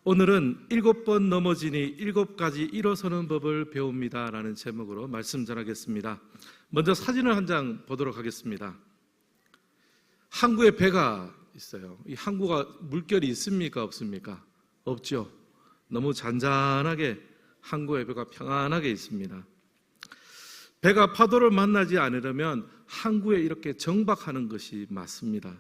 오늘은 7번 넘어지니 7가지 일어서는 법을 배웁니다 라는 제목으로 말씀 전하겠습니다. 먼저 사진을 한 장 보도록 하겠습니다. 항구에 배가 있어요. 이 항구가 물결이 있습니까 없습니까? 없죠. 너무 잔잔하게 항구의 배가 평안하게 있습니다. 배가 파도를 만나지 않으려면 항구에 이렇게 정박하는 것이 맞습니다.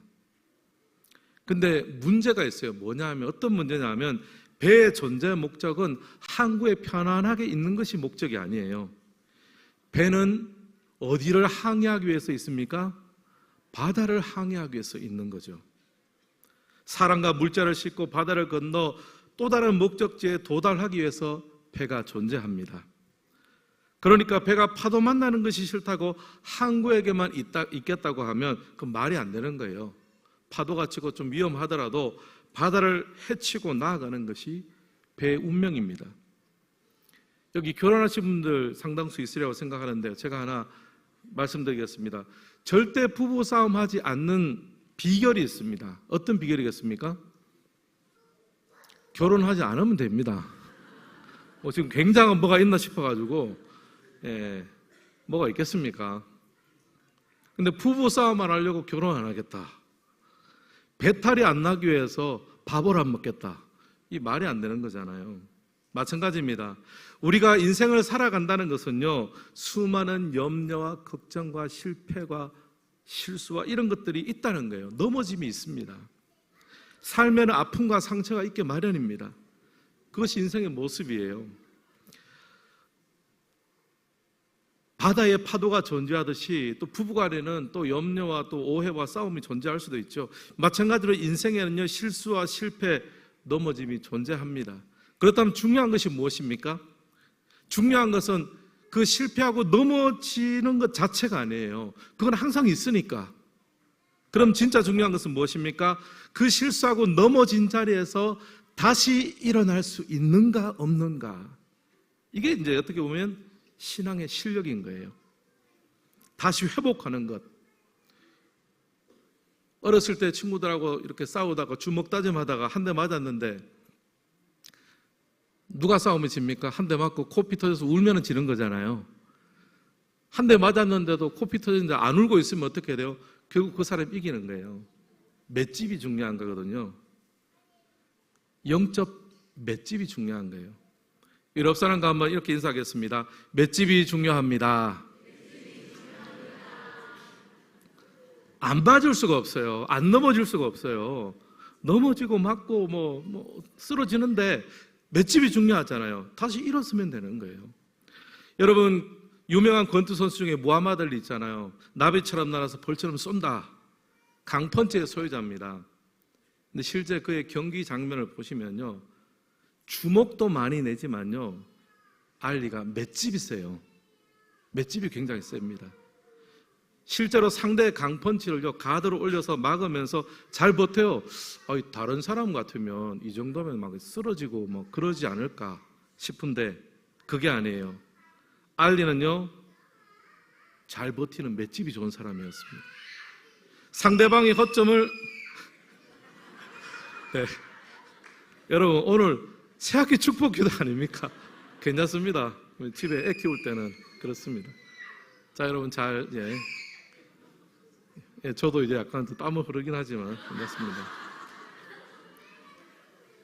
근데 문제가 있어요. 뭐냐 하면, 어떤 문제냐 하면, 배의 존재 목적은 항구에 편안하게 있는 것이 목적이 아니에요. 배는 어디를 항해하기 위해서 있습니까? 바다를 항해하기 위해서 있는 거죠. 사람과 물자를 싣고 바다를 건너 또 다른 목적지에 도달하기 위해서 배가 존재합니다. 그러니까 배가 파도 만나는 것이 싫다고 항구에게만 있겠다고 하면 그 말이 안 되는 거예요. 파도가 치고 좀 위험하더라도 바다를 헤치고 나아가는 것이 배의 운명입니다. 여기 결혼하신 분들 상당수 있으리라고 생각하는데 제가 하나 말씀드리겠습니다. 절대 부부싸움 하지 않는 비결이 있습니다. 어떤 비결이겠습니까? 결혼하지 않으면 됩니다. 지금 굉장한 뭐가 있나 싶어가지고 뭐가 있겠습니까? 근데 부부싸움만 하려고 결혼 안 하겠다, 배탈이 안 나기 위해서 밥을 안 먹겠다, 이 말이 안 되는 거잖아요. 마찬가지입니다. 우리가 인생을 살아간다는 것은요, 수많은 염려와 걱정과 실패와 실수와 이런 것들이 있다는 거예요. 넘어짐이 있습니다. 삶에는 아픔과 상처가 있게 마련입니다. 그것이 인생의 모습이에요. 바다에 파도가 존재하듯이 또 부부간에는 또 염려와 또 오해와 싸움이 존재할 수도 있죠. 마찬가지로 인생에는요, 실수와 실패, 넘어짐이 존재합니다. 그렇다면 중요한 것이 무엇입니까? 중요한 것은 그 실패하고 넘어지는 것 자체가 아니에요. 그건 항상 있으니까. 그럼 진짜 중요한 것은 무엇입니까? 그 실수하고 넘어진 자리에서 다시 일어날 수 있는가 없는가. 이게 이제 어떻게 보면 신앙의 실력인 거예요. 다시 회복하는 것. 어렸을 때 친구들하고 이렇게 싸우다가 주먹 다짐하다가 한 대 맞았는데 누가 싸우면 집니까? 한 대 맞고 코피 터져서 울면 지는 거잖아요. 한 대 맞았는데도 코피 터졌는데 안 울고 있으면 어떻게 돼요? 결국 그 사람이 이기는 거예요. 맷집이 중요한 거거든요. 영적 맷집이 중요한 거예요. 옆 사람과 한번 이렇게 인사하겠습니다. 맷집이 중요합니다. 안 맞을 수가 없어요. 안 넘어질 수가 없어요. 넘어지고 맞고 쓰러지는데 맷집이 중요하잖아요. 다시 일어서면 되는 거예요. 여러분, 유명한 권투 선수 중에 무하마드 알리 있잖아요. 나비처럼 날아서 벌처럼 쏜다. 강펀치의 소유자입니다. 근데 실제 그의 경기 장면을 보시면요, 주먹도 많이 내지만요, 알리가 맷집이 세요. 맷집이 굉장히 셉니다. 실제로 상대의 강펀치를요, 가드로 올려서 막으면서 잘 버텨요. 다른 사람 같으면 이 정도면 막 쓰러지고 그러지 않을까 싶은데 그게 아니에요. 알리는요, 잘 버티는 맷집이 좋은 사람이었습니다. 상대방의 허점을 여러분, 오늘 새학기 축복 기도 아닙니까? 괜찮습니다. 집에 애 키울 때는 그렇습니다. 자, 여러분 저도 이제 약간 땀을 흐르긴 하지만 괜찮습니다.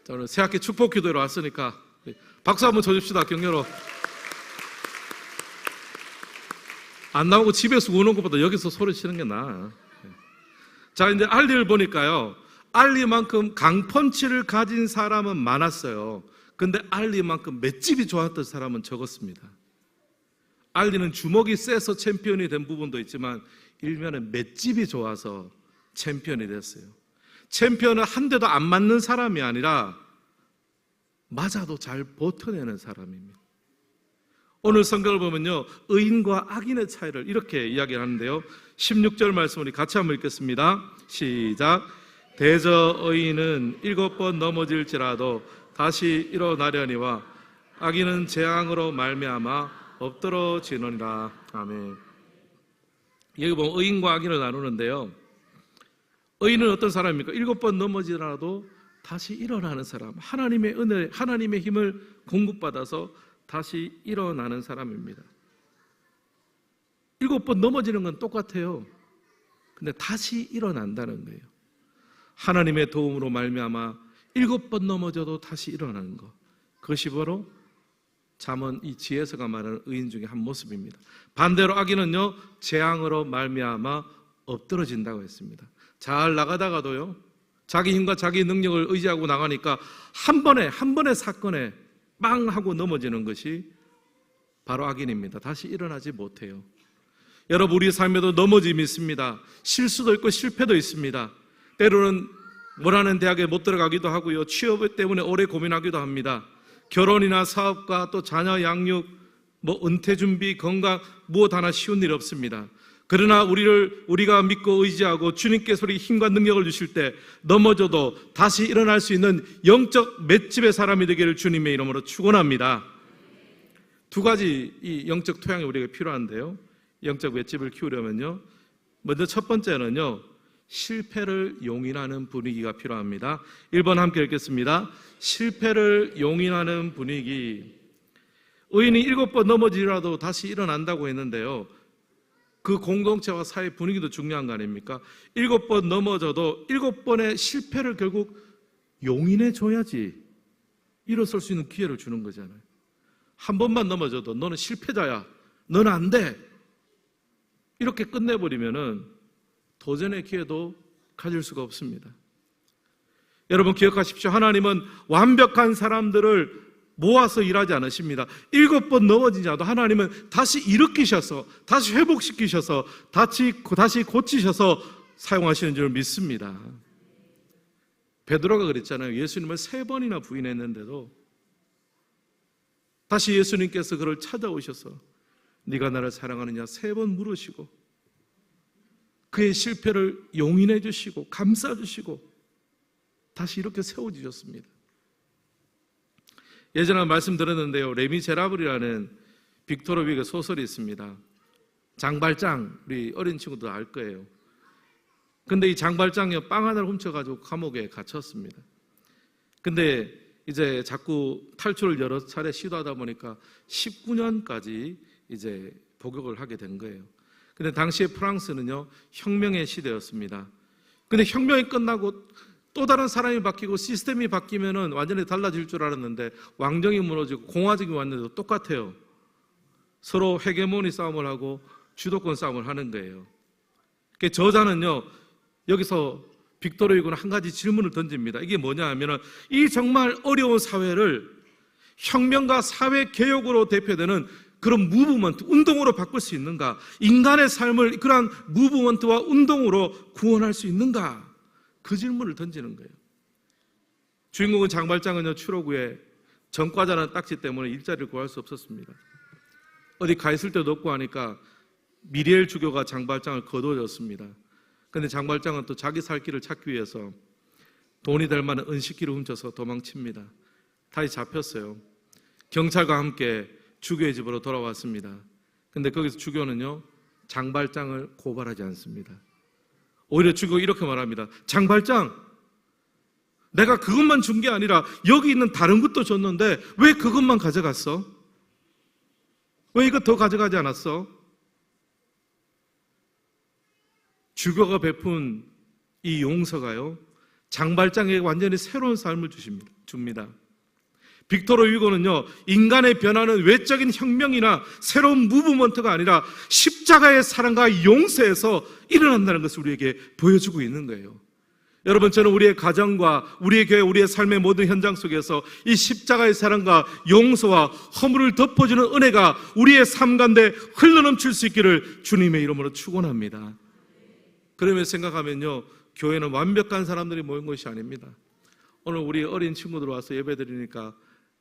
자, 오늘 새학기 축복 기도로 왔으니까 박수 한번 쳐줍시다. 격려로. 안 나오고 집에서 우는 것보다 여기서 소리 치는 게 나아요. 자, 이제 알리를 보니까요, 알리만큼 강펀치를 가진 사람은 많았어요. 근데 알리만큼 맷집이 좋았던 사람은 적었습니다. 알리는 주먹이 세서 챔피언이 된 부분도 있지만 일면은 맷집이 좋아서 챔피언이 됐어요. 챔피언은 한 대도 안 맞는 사람이 아니라 맞아도 잘 버텨내는 사람입니다. 오늘 성경을 보면요, 의인과 악인의 차이를 이렇게 이야기하는데요, 16절 말씀 우리 같이 한번 읽겠습니다. 시작. 대저 의인은 7번 넘어질지라도 다시 일어나려니와 악인은 재앙으로 말미암아 엎드러지느니라. 아멘. 여기 보면 의인과 악인을 나누는데요, 의인은 어떤 사람입니까? 7번 넘어지더라도 다시 일어나는 사람, 하나님의 은혜, 하나님의 힘을 공급받아서 다시 일어나는 사람입니다. 7번 넘어지는 건 똑같아요. 근데 다시 일어난다는 거예요. 하나님의 도움으로 말미암아 7번 넘어져도 다시 일어나는 것, 그것이 바로 잠언 이 지혜서가 말하는 의인 중에 한 모습입니다. 반대로 악인은요, 재앙으로 말미암아 엎드러진다고 했습니다. 잘 나가다가도요, 자기 힘과 자기 능력을 의지하고 나가니까 한 번의 사건에 빵 하고 넘어지는 것이 바로 악인입니다. 다시 일어나지 못해요. 여러분, 우리 삶에도 넘어짐이 있습니다. 실수도 있고 실패도 있습니다. 때로는 원하는 대학에 못 들어가기도 하고요, 취업 때문에 오래 고민하기도 합니다. 결혼이나 사업과 또 자녀 양육, 은퇴 준비, 건강, 무엇 하나 쉬운 일 없습니다. 그러나 우리가 믿고 의지하고 주님께서 우리 힘과 능력을 주실 때 넘어져도 다시 일어날 수 있는 영적 맷집의 사람이 되기를 주님의 이름으로 축원합니다. 두 가지 이 영적 토양이 우리에게 필요한데요, 영적 맷집을 키우려면요, 먼저 첫 번째는요, 실패를 용인하는 분위기가 필요합니다. 1번 함께 읽겠습니다. 실패를 용인하는 분위기. 의인이 7번 넘어지더라도 다시 일어난다고 했는데요, 그 공동체와 사회 분위기도 중요한 거 아닙니까? 7번 넘어져도 7번의 실패를 결국 용인해 줘야지 일어설 수 있는 기회를 주는 거잖아요. 한 번만 넘어져도 너는 실패자야, 너는 안 돼, 이렇게 끝내버리면은 도전의 기회도 가질 수가 없습니다. 여러분 기억하십시오. 하나님은 완벽한 사람들을 모아서 일하지 않으십니다. 7번 넘어지자도 하나님은 다시 일으키셔서, 다시 회복시키셔서, 다시 고치셔서 사용하시는 줄 믿습니다. 베드로가 그랬잖아요. 예수님을 3번이나 부인했는데도 다시 예수님께서 그를 찾아오셔서 네가 나를 사랑하느냐 3번 물으시고 그의 실패를 용인해 주시고 감싸 주시고 다시 이렇게 세워주셨습니다. 예전에 말씀드렸는데요, 레미제라블이라는 빅토르 위그의 소설이 있습니다. 장발장, 우리 어린 친구들 알 거예요. 근데 이 장발장이 빵 하나를 훔쳐가지고 감옥에 갇혔습니다. 근데 이제 자꾸 탈출을 여러 차례 시도하다 보니까 19년까지 이제 복역을 하게 된 거예요. 근데 당시에 프랑스는요, 혁명의 시대였습니다. 근데 혁명이 끝나고 또 다른 사람이 바뀌고 시스템이 바뀌면은 완전히 달라질 줄 알았는데 왕정이 무너지고 공화국이 왔는데도 똑같아요. 서로 헤게모니 싸움을 하고 주도권 싸움을 하는 거예요. 저자는요, 여기서 빅토르 위고는 한 가지 질문을 던집니다. 이게 뭐냐 하면은 이 정말 어려운 사회를 혁명과 사회 개혁으로 대표되는 그런 무브먼트, 운동으로 바꿀 수 있는가? 인간의 삶을 그러한 무브먼트와 운동으로 구원할 수 있는가? 그 질문을 던지는 거예요. 주인공은 장발장은요, 출옥 후에 전과자라는 딱지 때문에 일자리를 구할 수 없었습니다. 어디 가 있을 때도 없고 하니까 미리엘 주교가 장발장을 거둬줬습니다. 그런데 장발장은 또 자기 살 길을 찾기 위해서 돈이 될 만한 은식기를 훔쳐서 도망칩니다. 다시 잡혔어요. 경찰과 함께 주교의 집으로 돌아왔습니다. 근데 거기서 주교는요, 장발장을 고발하지 않습니다. 오히려 주교가 이렇게 말합니다. 장발장, 내가 그것만 준 게 아니라 여기 있는 다른 것도 줬는데 왜 그것만 가져갔어? 왜 이거 더 가져가지 않았어? 주교가 베푼 이 용서가요, 장발장에게 완전히 새로운 삶을 줍니다. 빅토르 위고는요, 인간의 변화는 외적인 혁명이나 새로운 무브먼트가 아니라 십자가의 사랑과 용서에서 일어난다는 것을 우리에게 보여주고 있는 거예요. 여러분, 저는 우리의 가정과 우리의 교회, 우리의 삶의 모든 현장 속에서 이 십자가의 사랑과 용서와 허물을 덮어주는 은혜가 우리의 삶 가운데 흘러넘칠 수 있기를 주님의 이름으로 축원합니다. 그러면 생각하면요, 교회는 완벽한 사람들이 모인 것이 아닙니다. 오늘 우리 어린 친구들 와서 예배드리니까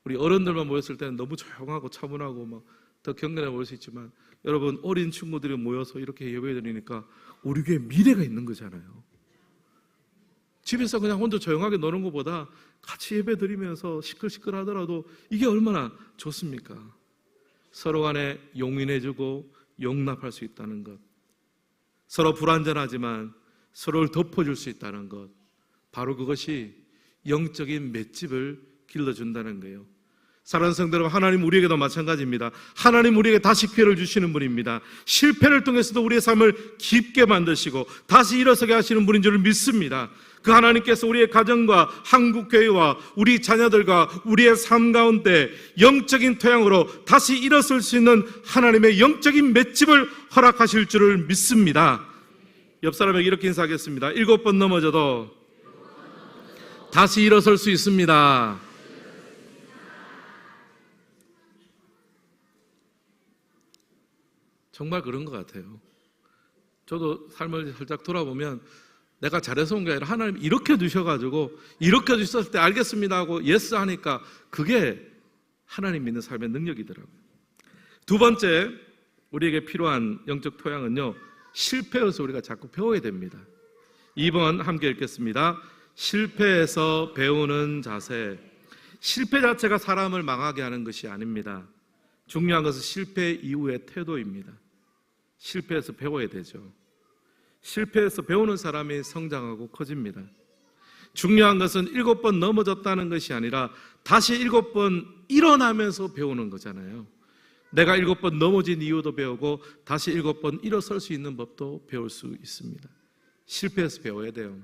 우리 어른들만 모였을 때는 너무 조용하고 차분하고 더 격렬해 보일 수 있지만, 여러분, 어린 친구들이 모여서 이렇게 예배드리니까 우리 교회에 미래가 있는 거잖아요. 집에서 그냥 혼자 조용하게 노는 것보다 같이 예배드리면서 시끌시끌 하더라도 이게 얼마나 좋습니까? 서로 간에 용인해주고 용납할 수 있다는 것, 서로 불완전하지만 서로를 덮어줄 수 있다는 것, 바로 그것이 영적인 맷집을 길러준다는 거예요. 사랑하는 성도 여러분, 하나님 우리에게도 마찬가지입니다. 하나님 우리에게 다시 기회를 주시는 분입니다. 실패를 통해서도 우리의 삶을 깊게 만드시고 다시 일어서게 하시는 분인 줄 믿습니다. 그 하나님께서 우리의 가정과 한국교회와 우리 자녀들과 우리의 삶 가운데 영적인 토양으로 다시 일어설 수 있는 하나님의 영적인 맷집을 허락하실 줄을 믿습니다. 옆 사람에게 이렇게 인사하겠습니다. 7번 넘어져도 다시 일어설 수 있습니다. 정말 그런 것 같아요. 저도 삶을 살짝 돌아보면 내가 잘해서 온 게 아니라 하나님 이렇게 주셔가지고 이렇게 주셨을 때 알겠습니다 하고 예스 하니까 그게 하나님 믿는 삶의 능력이더라고요. 두 번째 우리에게 필요한 영적 토양은요, 실패에서 우리가 자꾸 배워야 됩니다. 2번 함께 읽겠습니다. 실패에서 배우는 자세. 실패 자체가 사람을 망하게 하는 것이 아닙니다. 중요한 것은 실패 이후의 태도입니다. 실패에서 배워야 되죠. 실패에서 배우는 사람이 성장하고 커집니다. 중요한 것은 7번 넘어졌다는 것이 아니라 다시 7번 일어나면서 배우는 거잖아요. 내가 7번 넘어진 이유도 배우고 다시 7번 일어설 수 있는 법도 배울 수 있습니다. 실패해서 배워야 돼요.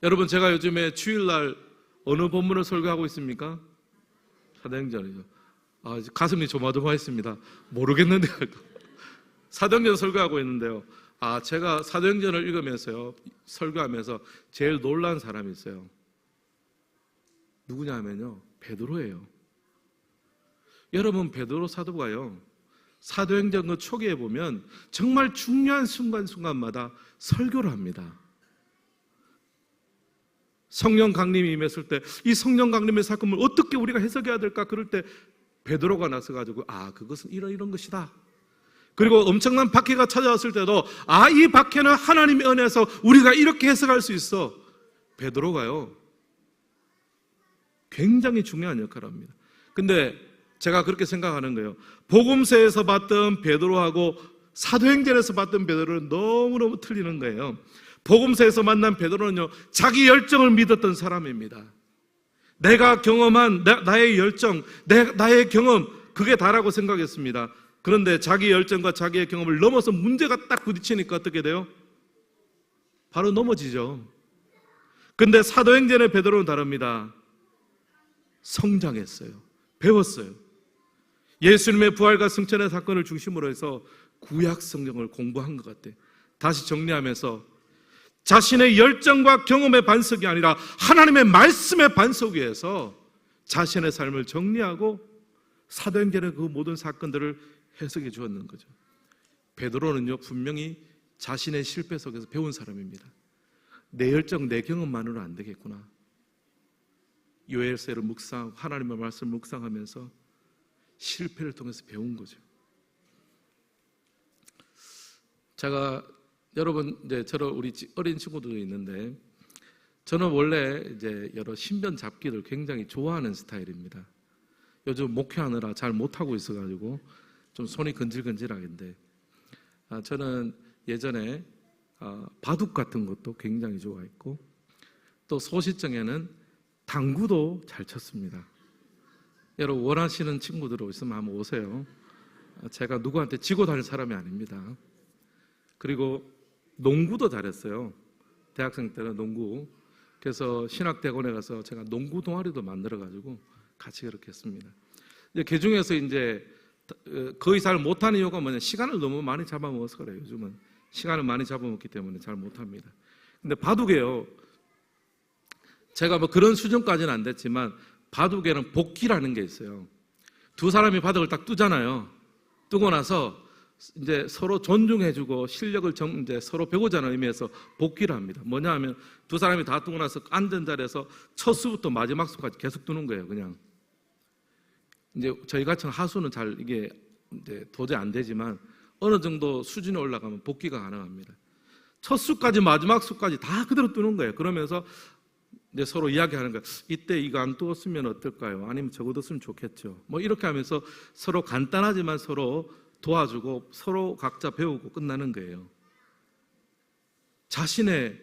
여러분, 제가 요즘에 주일날 어느 본문을 설교하고 있습니까? 사도행전이죠. 가슴이 조마조마했습니다. 모르겠는데 사도행전 설교하고 있는데요. 제가 사도행전을 읽으면서요, 설교하면서 제일 놀란 사람이 있어요. 누구냐 하면요, 베드로예요. 여러분, 베드로 사도가요, 사도행전 그 초기에 보면 정말 중요한 순간순간마다 설교를 합니다. 성령 강림이 임했을 때 이 성령 강림의 사건을 어떻게 우리가 해석해야 될까? 그럴 때 베드로가 나서가지고 그것은 이런 것이다. 그리고 엄청난 박해가 찾아왔을 때도 이 박해는 하나님의 은혜에서 우리가 이렇게 해석할 수 있어. 베드로가요, 굉장히 중요한 역할을 합니다. 근데 제가 그렇게 생각하는 거예요. 복음서에서 봤던 베드로하고 사도행전에서 봤던 베드로는 너무너무 틀리는 거예요. 복음서에서 만난 베드로는요, 자기 열정을 믿었던 사람입니다. 내가 경험한 나의 열정, 나의 경험, 그게 다라고 생각했습니다. 그런데 자기 열정과 자기의 경험을 넘어서 문제가 딱 부딪히니까 어떻게 돼요? 바로 넘어지죠. 근데 사도행전의 베드로는 다릅니다. 성장했어요. 배웠어요. 예수님의 부활과 승천의 사건을 중심으로 해서 구약 성경을 공부한 것 같아요. 다시 정리하면서 자신의 열정과 경험의 반석이 아니라 하나님의 말씀의 반석 위에서 자신의 삶을 정리하고 사도행전의 그 모든 사건들을 해석해 주었는 거죠. 베드로는요, 분명히 자신의 실패 속에서 배운 사람입니다. 내 열정, 내 경험만으로는 안 되겠구나. 요엘서를 묵상, 하나님의 말씀을 묵상하면서 실패를 통해서 배운 거죠. 제가 여러분, 저런 우리 어린 친구들도 있는데, 저는 원래 여러 신변 잡기를 굉장히 좋아하는 스타일입니다. 요즘 목회하느라 잘 못하고 있어가지고 좀 손이 건질건질하긴데, 저는 예전에 바둑 같은 것도 굉장히 좋아했고, 또 소시정에는 당구도 잘 쳤습니다. 여러분, 원하시는 친구들 있으면 한번 오세요. 제가 누구한테 지고 다닐 사람이 아닙니다. 그리고 농구도 잘했어요. 대학생 때는 농구. 그래서 신학대학원에 가서 제가 농구 동아리도 만들어가지고 같이 그렇게 했습니다. 그 중에서 거의 잘 못하는 이유가 뭐냐, 시간을 너무 많이 잡아먹어서 그래요. 요즘은 시간을 많이 잡아먹기 때문에 잘 못합니다. 근데 바둑에요, 제가 뭐 그런 수준까지는 안 됐지만 바둑에는 복기라는 게 있어요. 두 사람이 바둑을 딱 두잖아요. 두고 나서 이제 서로 존중해주고 실력을 서로 배우자는 의미에서 복기를 합니다. 뭐냐 하면 두 사람이 다 두고 나서 앉은 자리에서 첫 수부터 마지막 수까지 계속 두는 거예요. 그냥 이제 저희 같은 하수는 잘 이게 도저히 안 되지만 어느 정도 수준에 올라가면 복기가 가능합니다. 첫 수까지 마지막 수까지 다 그대로 두는 거예요. 그러면서 이제 서로 이야기하는 거예요. 이때 이거 안 두었으면 어떨까요? 아니면 저거 뒀으면 좋겠죠. 뭐 이렇게 하면서 서로 간단하지만 서로 도와주고 서로 각자 배우고 끝나는 거예요. 자신의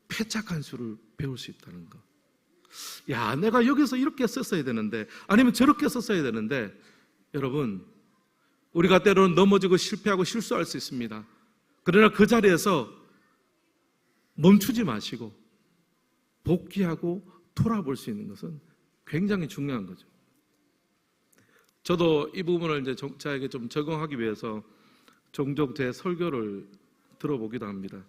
패착한 수를 배울 수 있다는 거. 야, 내가 여기서 이렇게 썼어야 되는데, 아니면 저렇게 썼어야 되는데, 여러분, 우리가 때로는 넘어지고 실패하고 실수할 수 있습니다. 그러나 그 자리에서 멈추지 마시고 복귀하고 돌아볼 수 있는 것은 굉장히 중요한 거죠. 저도 이 부분을 이제 저에게 좀 적용하기 위해서 종종 제 설교를 들어보기도 합니다.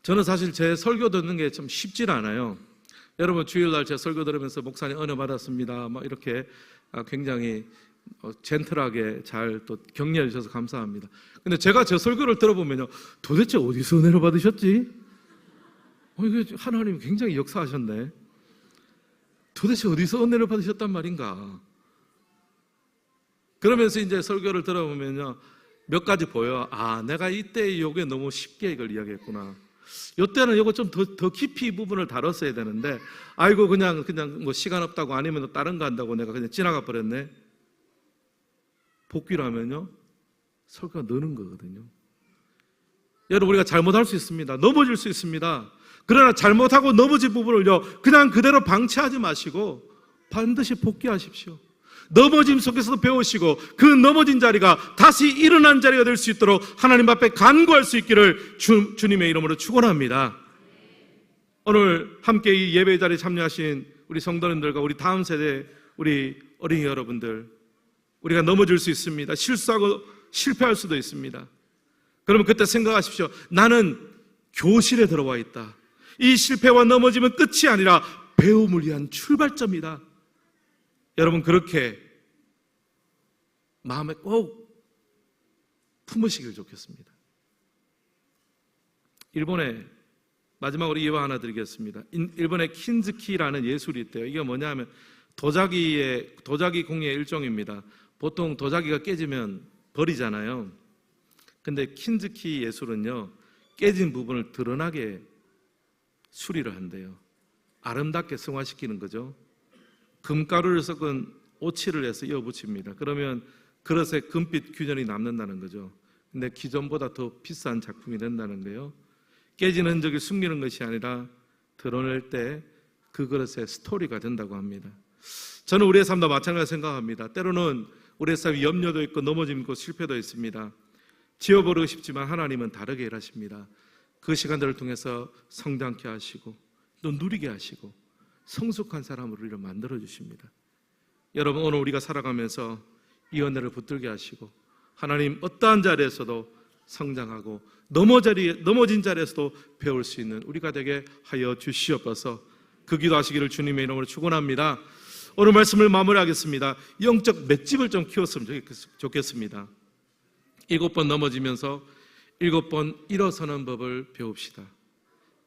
저는 사실 제 설교 듣는 게 좀 쉽질 않아요. 여러분 주일날 제 설교 들으면서 목사님 은혜 받았습니다, 뭐 이렇게 굉장히 젠틀하게 잘 또 격려해 주셔서 감사합니다. 근데 제가 제 설교를 들어보면요, 도대체 어디서 은혜를 받으셨지? 이게 하나님이 굉장히 역사하셨네. 도대체 어디서 은혜를 받으셨단 말인가? 그러면서 이제 설교를 들어보면요, 몇 가지 보여. 아, 내가 이때 요게 너무 쉽게 이걸 이야기했구나. 이때는 이거 좀 더 깊이 이 부분을 다뤘어야 되는데, 아이고 그냥 뭐 시간 없다고 아니면 다른 거 한다고 내가 그냥 지나가 버렸네. 복귀를 하면요, 설교가 느는 거거든요. 여러분, 우리가 잘못할 수 있습니다. 넘어질 수 있습니다. 그러나 잘못하고 넘어진 부분을요, 그냥 그대로 방치하지 마시고 반드시 복귀하십시오. 넘어짐 속에서도 배우시고 그 넘어진 자리가 다시 일어난 자리가 될 수 있도록 하나님 앞에 간구할 수 있기를 주님의 이름으로 축원합니다. 오늘 함께 이 예배 자리에 참여하신 우리 성도님들과 우리 다음 세대 우리 어린이 여러분들, 우리가 넘어질 수 있습니다. 실수하고 실패할 수도 있습니다. 그러면 그때 생각하십시오. 나는 교실에 들어와 있다. 이 실패와 넘어짐은 끝이 아니라 배움을 위한 출발점이다. 여러분, 그렇게 마음에 꼭 품으시길 좋겠습니다. 일본에 마지막으로 예화 하나 드리겠습니다. 일본의 킨즈키라는 예술이 있대요. 이게 뭐냐 하면 도자기 공예의 일종입니다. 보통 도자기가 깨지면 버리잖아요. 근데 킨즈키 예술은요, 깨진 부분을 드러나게 수리를 한대요. 아름답게 승화시키는 거죠. 금가루를 섞은 오칠을 해서 이어붙입니다. 그러면 그릇에 금빛 균열이 남는다는 거죠. 근데 기존보다 더 비싼 작품이 된다는 거예요. 깨진 흔적을 숨기는 것이 아니라 드러낼 때 그 그릇에 스토리가 된다고 합니다. 저는 우리의 삶도 마찬가지로 생각합니다. 때로는 우리의 삶에 염려도 있고 넘어짐도 있고 실패도 있습니다. 지워버리고 싶지만 하나님은 다르게 일하십니다. 그 시간들을 통해서 성장케 하시고 또 누리게 하시고 성숙한 사람으로 우리를 만들어 주십니다. 여러분, 오늘 우리가 살아가면서 이 은혜를 붙들게 하시고 하나님 어떠한 자리에서도 성장하고 넘어진 자리에서도 배울 수 있는 우리가 되게 하여 주시옵소서. 그 기도하시기를 주님의 이름으로 축원합니다. 오늘 말씀을 마무리하겠습니다. 영적 맷집을 좀 키웠으면 좋겠습니다. 7번 넘어지면서 7번 일어서는 법을 배웁시다.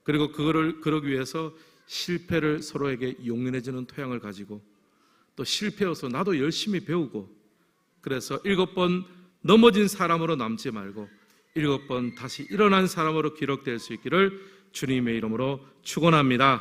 그리고 그러기 위해서 실패를 서로에게 용인해주는 토양을 가지고 또 실패여서 나도 열심히 배우고, 그래서 7번 넘어진 사람으로 남지 말고 7번 다시 일어난 사람으로 기록될 수 있기를 주님의 이름으로 축원합니다.